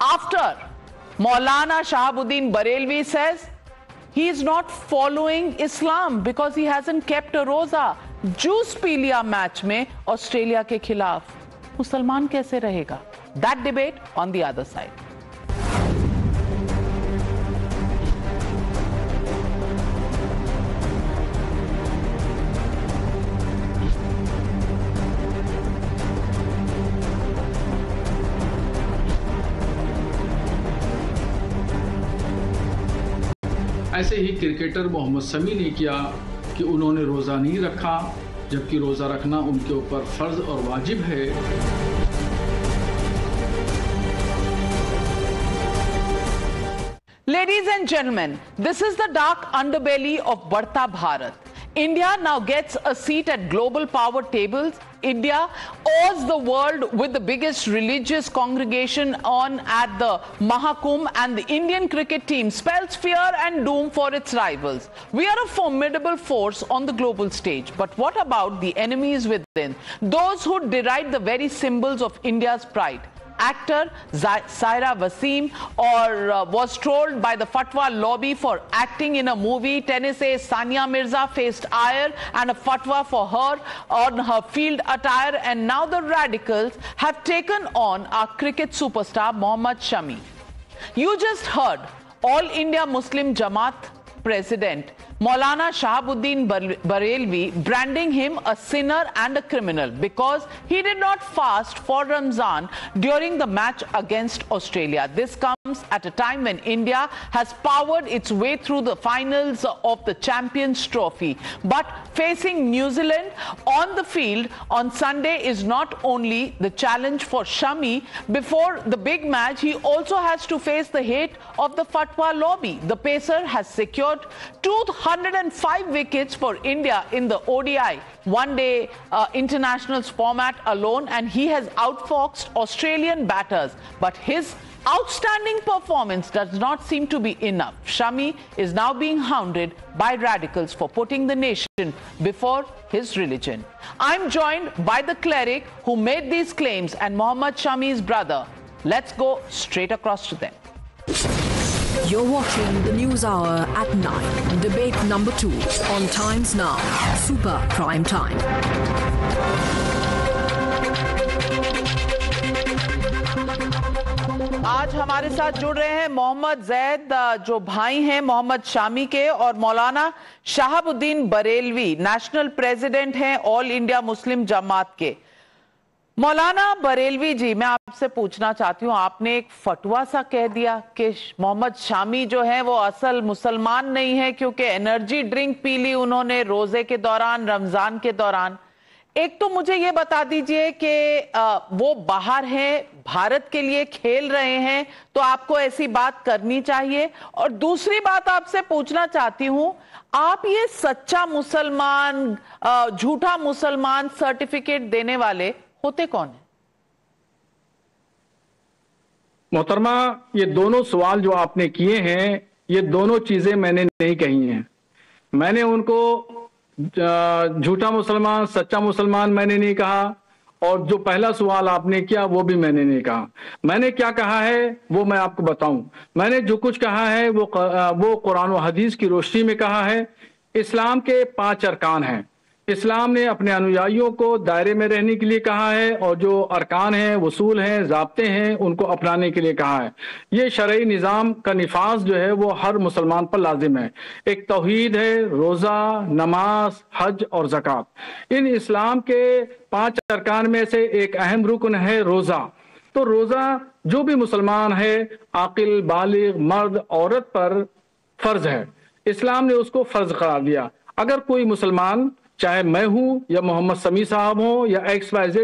After Maulana Shahabuddin Barelvi says he is not following Islam because he hasn't kept a roza. Juice P लिया match में Australia के खिलाफ, मुसलमान कैसे रहेगा? That debate on the other side. ऐसे ही cricketer Mohammed Shami ने किया कि उन्होंने रोज़ा नहीं रखा, जबकि रोज़ा रखना उनके ऊपर फ़र्ज़ और वाजिब है। Ladies and gentlemen, this is the dark underbelly of Badhta Bharat. India now gets a seat at global power tables. India awes the world with the biggest religious congregation on at the Mahakumbh, and the Indian cricket team spells fear and doom for its rivals. We are a formidable force on the global stage. But what about the enemies within? Those who deride the very symbols of India's pride. Actor Zaira Wasim was trolled by the fatwa lobby for acting in a movie. Tennis ace Sania Mirza faced ire and a fatwa for her on her field attire, and now the radicals have taken on our cricket superstar Mohammad Shami. You just heard All India Muslim Jamaat President Maulana Shahabuddin Barelvi branding him a sinner and a criminal because he did not fast for Ramzan during the match against Australia. This comes at a time when India has powered its way through the finals of the Champions Trophy. But facing New Zealand on the field on Sunday is not only the challenge for Shami. Before the big match, he also has to face the hate of the fatwa lobby. The pacer has secured 205 wickets for India in the ODI one-day internationals format alone, and he has outfoxed Australian batters. But his outstanding performance does not seem to be enough. Shami is now being hounded by radicals for putting the nation before his religion. I'm joined by the cleric who made these claims and Mohammad Shami's brother. Let's go straight across to them. You're watching the News Hour at 9, debate number 2 on Times Now, Super Prime Time. आज हमारे साथ जुड़ रहे हैं मोहम्मद जैद, जो भाई हैं मोहम्मद शामी के, और मौलाना शाहबुद्दीन बरेलवी, नेशनल प्रेसिडेंट हैं ऑल इंडिया मुस्लिम जमात के। मौलाना बरेलवी जी, मैं आपसे पूछना चाहती हूँ, आपने एक फतवा सा कह दिया कि मोहम्मद शामी जो है वो असल मुसलमान नहीं है क्योंकि एनर्जी ड्रिंक पी ली उन्होंने रोजे के दौरान, रमजान के दौरान। एक तो मुझे ये बता दीजिए कि वो बाहर हैं, भारत के लिए खेल रहे हैं, तो आपको ऐसी बात करनी चाहिए। और दूसरी बात आपसे पूछना चाहती हूँ, आप ये सच्चा मुसलमान, झूठा मुसलमान सर्टिफिकेट देने वाले होते कौन है? मोहतरमा, ये दोनों सवाल जो आपने किए हैं, ये दोनों चीजें मैंने नहीं कही हैं। मैंने उनको झूठा मुसलमान, सच्चा मुसलमान मैंने नहीं कहा, और जो पहला सवाल आपने किया वो भी मैंने नहीं कहा। मैंने क्या कहा है वो मैं आपको बताऊं। मैंने जो कुछ कहा है वो कुरान और हदीस की रोशनी में कहा है। इस्लाम के 5 अरकान हैं। इस्लाम ने अपने अनुयायियों को दायरे में रहने के लिए कहा है, और जो अरकान हैं, वसूल हैं, ज़ाब्ते हैं, उनको अपनाने के लिए कहा है। ये शरई निज़ाम का निफाज जो है वो हर मुसलमान पर लाजिम है। एक तौहीद है, रोज़ा, नमाज, हज और ज़कात। इन इस्लाम के 5 अरकान में से एक अहम रुकन है रोज़ा। तो रोज़ा जो भी मुसलमान है, आकिल, बालिग, मर्द, औरत पर फ़र्ज है। इस्लाम ने उसको फ़र्ज करार दिया। अगर कोई मुसलमान, चाहे मैं हूं या मोहम्मद शमी साहब हो या XYZ,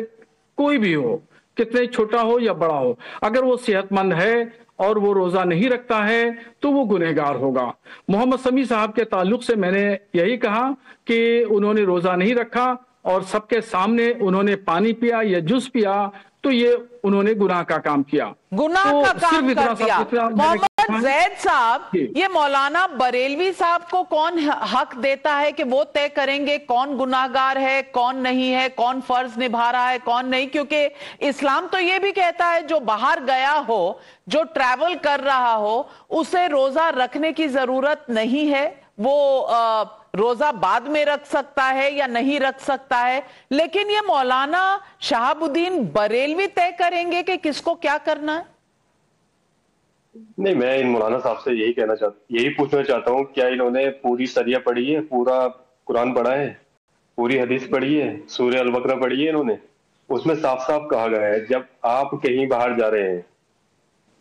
कोई भी हो, कितने छोटा हो या बड़ा हो, अगर वो सेहतमंद है और वो रोजा नहीं रखता है तो वो गुनहगार होगा। मोहम्मद शमी साहब के ताल्लुक से मैंने यही कहा कि उन्होंने रोजा नहीं रखा और सबके सामने उन्होंने पानी पिया या जूस पिया, तो ये उन्होंने गुनाह का काम किया। गुनाह का काम कर दिया। मोहम्मद मोहम्मद जैद साहब, ये मौलाना बरेलवी साहब को कौन हक देता है कि वो तय करेंगे कौन गुनाहगार है, कौन नहीं है, कौन फर्ज निभा रहा है, कौन नहीं? क्योंकि इस्लाम तो ये भी कहता है जो बाहर गया हो, जो ट्रैवल कर रहा हो, उसे रोजा रखने की जरूरत नहीं है, वो रोजा बाद में रख सकता है या नहीं रख सकता है। लेकिन ये मौलाना शहाबुद्दीन बरेलवी तय करेंगे कि किसको क्या करना है? नहीं, मैं इन मौलाना साहब से यही पूछना चाहता हूँ, क्या इन्होंने पूरी सरिया पढ़ी है, पूरा कुरान पढ़ा है, पूरी हदीस पढ़ी है, सूरह अल बकरा पढ़ी है इन्होंने? उसमें साफ साफ कहा गया है जब आप कहीं बाहर जा रहे हैं,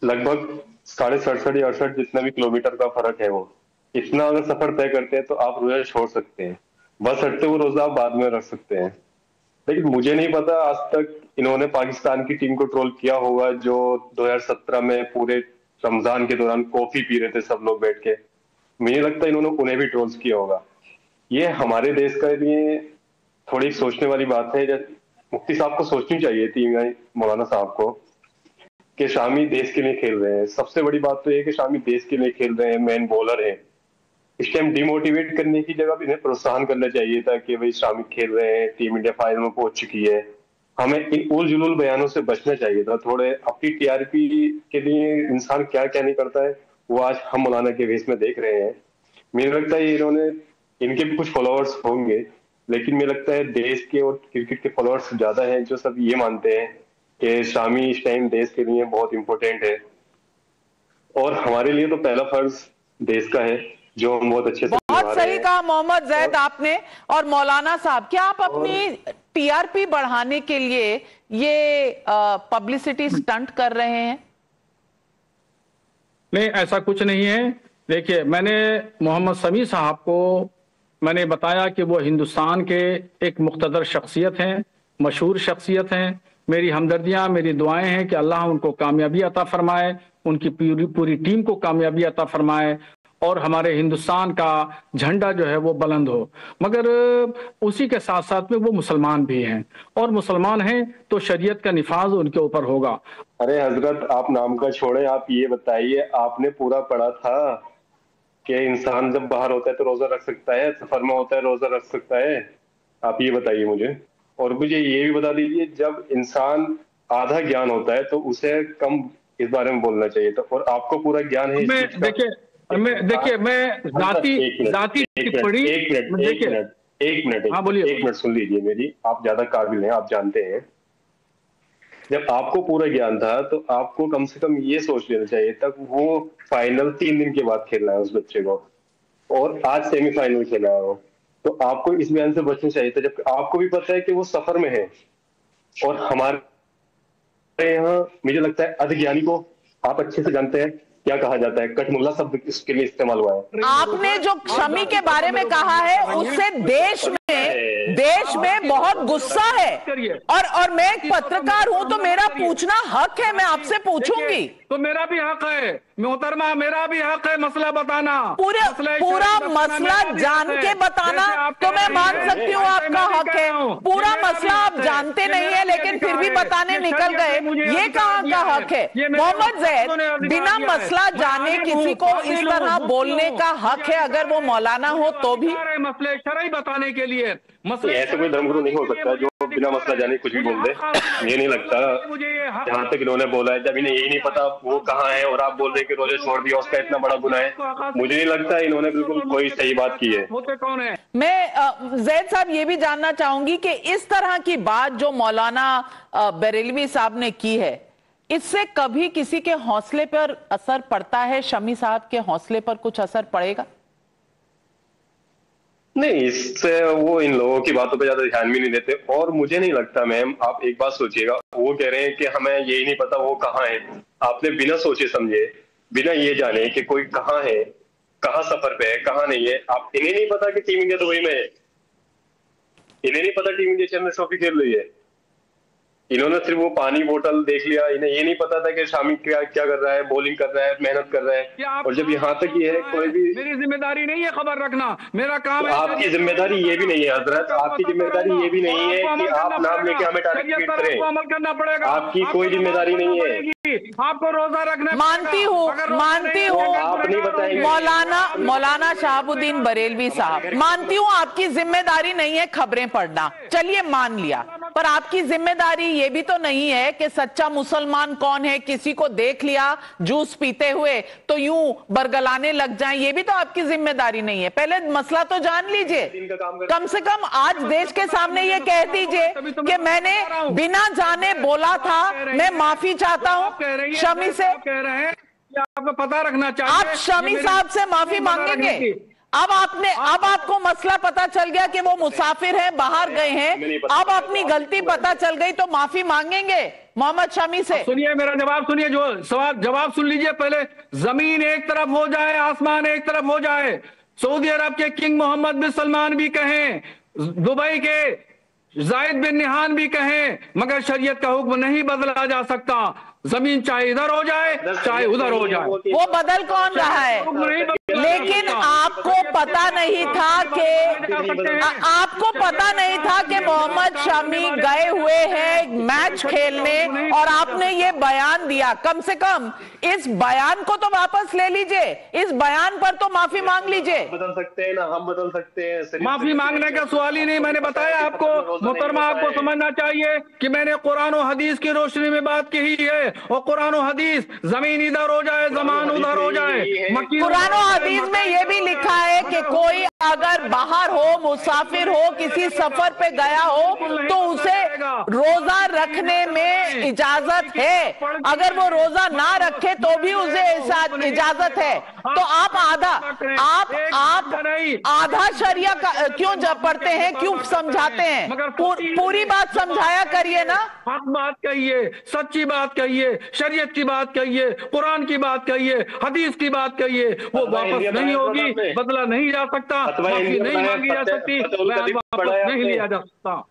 लगभग 67 या 68 जितना भी किलोमीटर का फर्क है, वो इतना अगर सफर तय करते हैं तो आप रोजा छोड़ सकते हैं, बस हटते वो रोजा आप बाद में रख सकते हैं। लेकिन मुझे नहीं पता आज तक इन्होंने पाकिस्तान की टीम को ट्रोल किया होगा जो 2017 में पूरे रमजान के दौरान कॉफी पी रहे थे सब लोग बैठ के। मुझे लगता है इन्होंने उन्हें भी ट्रोल्स किया होगा। ये हमारे देश के लिए थोड़ी सोचने वाली बात है। मुफ्ती साहब को सोचनी चाहिए थी, मौलाना साहब को, कि शामी देश के लिए खेल रहे हैं। सबसे बड़ी बात तो ये कि शामी देश के लिए खेल रहे हैं, मेन बॉलर हैं। इस टाइम डिमोटिवेट करने की जगह भी इन्हें प्रोत्साहन करना चाहिए था कि भाई शामी खेल रहे हैं, टीम इंडिया फाइनल में पहुंच चुकी है। हमें इन उल जुलूल बयानों से बचना चाहिए था। थोड़े अपनी टीआरपी के लिए इंसान क्या क्या नहीं करता है, वो आज हम मौलाना के वेश में देख रहे हैं। मुझे लगता है इनके भी कुछ फॉलोअर्स होंगे, लेकिन मुझे लगता है देश के और क्रिकेट के फॉलोअर्स ज्यादा हैं जो सब ये मानते हैं कि शामी इस टाइम देश के लिए बहुत इंपॉर्टेंट है। और हमारे लिए तो पहला फर्ज देश का है जो हम बहुत अच्छे से बहुत सही कहा मोहम्मद जैद आपने। और मौलाना साहब, क्या आप अपनी टीआरपी बढ़ाने के लिए ये पब्लिसिटी स्टंट कर रहे हैं? नहीं, ऐसा कुछ नहीं है। देखिए, मैंने मोहम्मद समी साहब को मैंने बताया कि वो हिंदुस्तान के एक मुख्तदर शख्सियत हैं, मशहूर शख्सियत हैं। मेरी हमदर्दियां, मेरी दुआएं हैं कि अल्लाह उनको कामयाबी अता फरमाए, उनकी पूरी टीम को कामयाबी अता फरमाए और हमारे हिंदुस्तान का झंडा जो है वो बुलंद हो। मगर उसी के साथ साथ में वो मुसलमान भी हैं, और मुसलमान हैं तो शरीयत का निफाज उनके ऊपर होगा। अरे हजरत, आप नाम का छोड़े, आप ये बताइए, आपने पूरा पढ़ा था कि इंसान जब बाहर होता है तो रोजा रख सकता है, सफर में होता है रोजा रख सकता है? आप ये बताइए मुझे। और मुझे ये भी बता दीजिए, जब इंसान आधा ज्ञान होता है तो उसे कम इस बारे में बोलना चाहिए था, और आपको पूरा ज्ञान है। देखिए, मैं जाति टिप्पणी, एक मिनट सुन लीजिए मेरी। आप ज्यादा काबिल हैं, आप जानते हैं। जब आपको पूरा ज्ञान था तो आपको कम से कम ये सोच लेना चाहिए था वो फाइनल 3 दिन के बाद खेलना है उस बच्चे को, और आज सेमीफाइनल खेला है वो। तो आपको इस बयान से बचना चाहिए था, जब आपको भी पता है कि वो सफर में है। और हमारे यहाँ मुझे लगता है अधज्ञानी को आप अच्छे से जानते हैं क्या कहा जाता है, कटमुल्ला शब्द इसके लिए इस्तेमाल हुआ है। आपने जो शमी के बारे में कहा है उससे देश में बहुत गुस्सा है। और मैं एक पत्रकार हूं तो मेरा पूछना हक है, मैं आपसे पूछूंगी। तो मेरा भी हक है मोहतरमा, मेरा भी हक है मसला बताना, पूरा मसला जान के बताना तो मैं मान सकती हूँ आपका हक है। पूरा मसला आप जानते नहीं है लेकिन फिर भी बताने निकल गए, ये कहाँ का हक है? मोहम्मद जैद, बिना मसला जाने किसी को इस तरह बोलने का हक है अगर वो मौलाना हो तो भी? मसले शरई बताने के लिए ऐसे कोई धर्मगुरु नहीं हो सकता जो बिना मसला जाने कुछ भी बोल दे। ये नहीं लगता। जहां तक इन्होंने बोला है, जब इन्हें यही नहीं पता वो कहाँ है और आप बोल रहे कि रोजे छोड़ दिया, उसका इतना बड़ा गुनाह है। मुझे नहीं लगता इन्होंने बिल्कुल कोई सही बात की है। मैं जैद साहब ये भी जानना चाहूंगी कि इस तरह की बात जो मौलाना बरेलवी साहब ने की है, इससे कभी किसी के हौसले पर असर पड़ता है? शमी साहब के हौसले पर कुछ असर पड़ेगा? नहीं, इससे वो इन लोगों की बातों पे ज्यादा ध्यान भी नहीं देते। और मुझे नहीं लगता मैम, आप एक बात सोचिएगा, वो कह रहे हैं कि हमें यही नहीं पता वो कहाँ है। आपने बिना सोचे समझे, बिना ये जाने कि कोई कहाँ है, कहाँ सफर पे है, कहाँ नहीं है, आप इन्हें नहीं पता कि टीम इंडिया दुबई में है, इन्हें नहीं पता टीम इंडिया चैंपियंस ट्रॉफी खेल रही है। इन्होंने सिर्फ वो पानी बोतल देख लिया, इन्हें ये नहीं पता था कि शामी क्या कर रहा है, बॉलिंग कर रहा है, मेहनत कर रहा है। और जब यहाँ तक ये है, कोई भी मेरी जिम्मेदारी नहीं है खबर रखना, मेरा काम है। आपकी जिम्मेदारी ये भी नहीं है हजरत, आपकी जिम्मेदारी ये भी नहीं है कि आप नाम लेके हमें टारगेट करें। अमल करना पड़ेगा। आपकी कोई जिम्मेदारी नहीं है। आपको रोजा रखना मानती हूँ आप नहीं बताएंगे। मौलाना शहाबुद्दीन बरेलवी साहब, मानती हूँ आपकी जिम्मेदारी नहीं है खबरें पढ़ना, चलिए मान लिया, पर आपकी जिम्मेदारी ये भी तो नहीं है कि सच्चा मुसलमान कौन है, किसी को देख लिया जूस पीते हुए तो यूं बरगलाने लग जाएं, ये भी तो आपकी जिम्मेदारी नहीं है। पहले मसला तो जान लीजिए, कम से कम आज देश के सामने ये कह दीजिए कि मैंने बिना जाने बोला था, मैं माफी चाहता हूं शमी से। कह रहे हैं कि आपको पता रखना चाहिए, आप शमी साहब से माफी मांगेंगे? अब आपको मसला पता चल गया कि वो मुसाफिर हैं, बाहर गए हैं, अब अपनी गलती पता चल गई तो माफी मांगेंगे मोहम्मद शमी से? सुनिए मेरा जवाब सुनिए, जो सवाल जवाब सुन लीजिए पहले। जमीन एक तरफ हो जाए, आसमान एक तरफ हो जाए, सऊदी अरब के किंग मोहम्मद बिन सलमान भी कहें, दुबई के जायद बिन नहान भी कहें, मगर शरीयत का हुक्म नहीं बदला जा सकता। जमीन चाहे इधर हो जाए चाहे उधर हो जाए, वो बदल कौन रहा है? लेकिन आपको पता नहीं था कि मोहम्मद शमी गए हुए हैं मैच खेलने और आपने ये बयान दिया। कम से कम इस बयान को तो वापस ले लीजिए, इस बयान पर तो माफी मांग लीजिए। बदल सकते हैं ना, हम बदल सकते हैं। माफी मांगने का सवाल ही नहीं। मैंने बताया आपको मोहतरमा, आपको समझना चाहिए कि मैंने कुरान और हदीस की रोशनी में बात की है, और कुरान और हदीस जमीन इधर हो जाए जमान उधर हो जाए। कुरान और हदीस में ये भी लिखा है कि कोई अगर बाहर हो, मुसाफिर हो, किसी सफर पे गया हो तो उसे रोजा रखने में इजाजत है, अगर वो रोजा ना रखे तो भी उसे इजाजत है। तो आप आधा शरिया क्यों पढ़ते हैं, क्यों समझाते हैं? पूरी बात समझाया करिए ना। हक बात कहिए, सच्ची बात कहिए, शरीयत की बात कहिए, कुरान की बात कहिए, हदीस की बात कहिए। वो वापस नहीं होगी, बदला नहीं जा सकता, माफी नहीं मांगी जा सकती, वापस नहीं लिया जा सकता।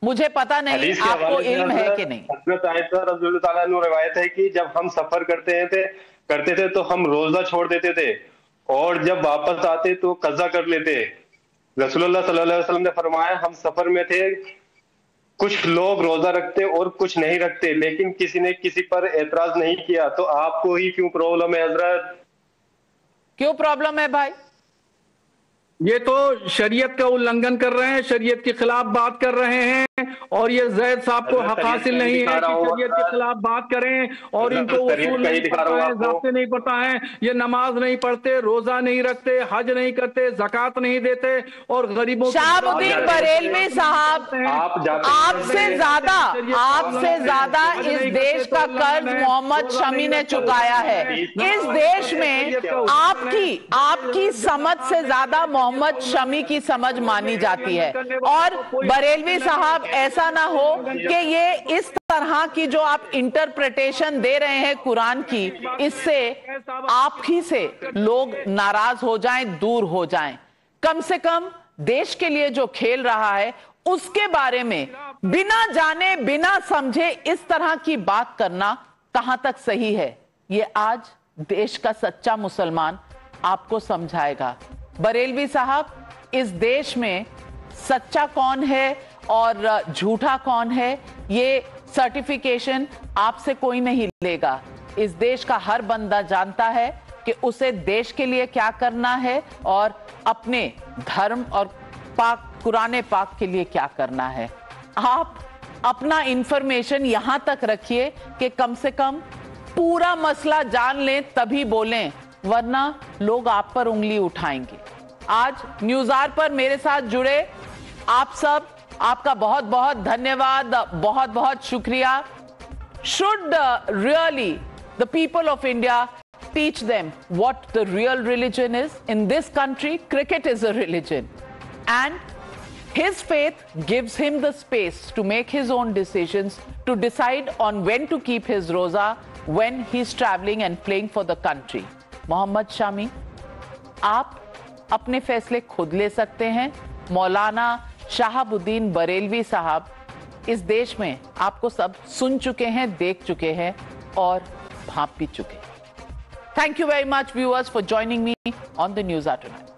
मुझे पता नहीं आपको इल्म है कि नहीं। हज़रत आयशा रज़ियल्लाहु ताला अन्हा रिवायत है कि जब हम सफर करते थे तो हम रोजा छोड़ देते थे, और जब वापस आते तो कज़ा कर लेते। रसूलुल्लाह सल्लल्लाहु अलैहि वसल्लम ने फरमाया, हम सफर में थे, कुछ लोग रोजा रखते और कुछ नहीं रखते, लेकिन किसी ने किसी पर एतराज नहीं किया, तो आपको ही क्यों प्रॉब्लम है हजरत? क्यों प्रॉब्लम है भाई? ये तो शरीयत का उल्लंघन कर रहे हैं, शरीयत के खिलाफ बात कर रहे हैं, और ये जैद साहब को हक हासिल नहीं है कि शरीयत के खिलाफ बात करें, और इनको उसूल नहीं पता है, ज़ाब्ते नहीं पता है, ये नमाज नहीं पढ़ते, रोजा नहीं रखते, हज नहीं करते, ज़कात नहीं देते, और गरीबों शहाबुद्दीन बरेलवी साहब, आपसे ज्यादा इस देश का कर्ज मोहम्मद शमी ने चुकाया है। इस देश में आपकी समझ से ज्यादा मोहम्मद शमी की समझ मानी जाती है, और बरेलवी साहब ऐसा ना हो कि ये इस तरह की जो आप इंटरप्रिटेशन दे रहे हैं कुरान की, इससे आप ही से लोग नाराज हो जाएं, दूर हो जाएं। कम से कम देश के लिए जो खेल रहा है उसके बारे में बिना जाने बिना समझे इस तरह की बात करना कहां तक सही है, ये आज देश का सच्चा मुसलमान आपको समझाएगा। बरेलवी साहब, इस देश में सच्चा कौन है और झूठा कौन है, ये सर्टिफिकेशन आपसे कोई नहीं लेगा। इस देश का हर बंदा जानता है कि उसे देश के लिए क्या करना है और अपने धर्म और कुरान पाक के लिए क्या करना है। आप अपना इंफॉर्मेशन यहां तक रखिए कि कम से कम पूरा मसला जान लें, तभी बोलें, वरना लोग आप पर उंगली उठाएंगे। आज न्यूज़ आवर पर मेरे साथ जुड़े आप सब, आपका बहुत बहुत धन्यवाद, बहुत बहुत शुक्रिया। Should really the people of India teach them what the real religion is? In this country, cricket is a religion, and his faith gives him the space to make his own decisions, to decide on when to keep his roza when he's traveling and playing for the country. Mohammed Shami, आप अपने फैसले खुद ले सकते हैं। मौलाना शहाबुद्दीन बरेलवी साहब इस देश में आपको सब सुन चुके हैं, देख चुके हैं और भांप भी चुके हैं। Thank you very much, viewers, for joining me on the News Hour tonight.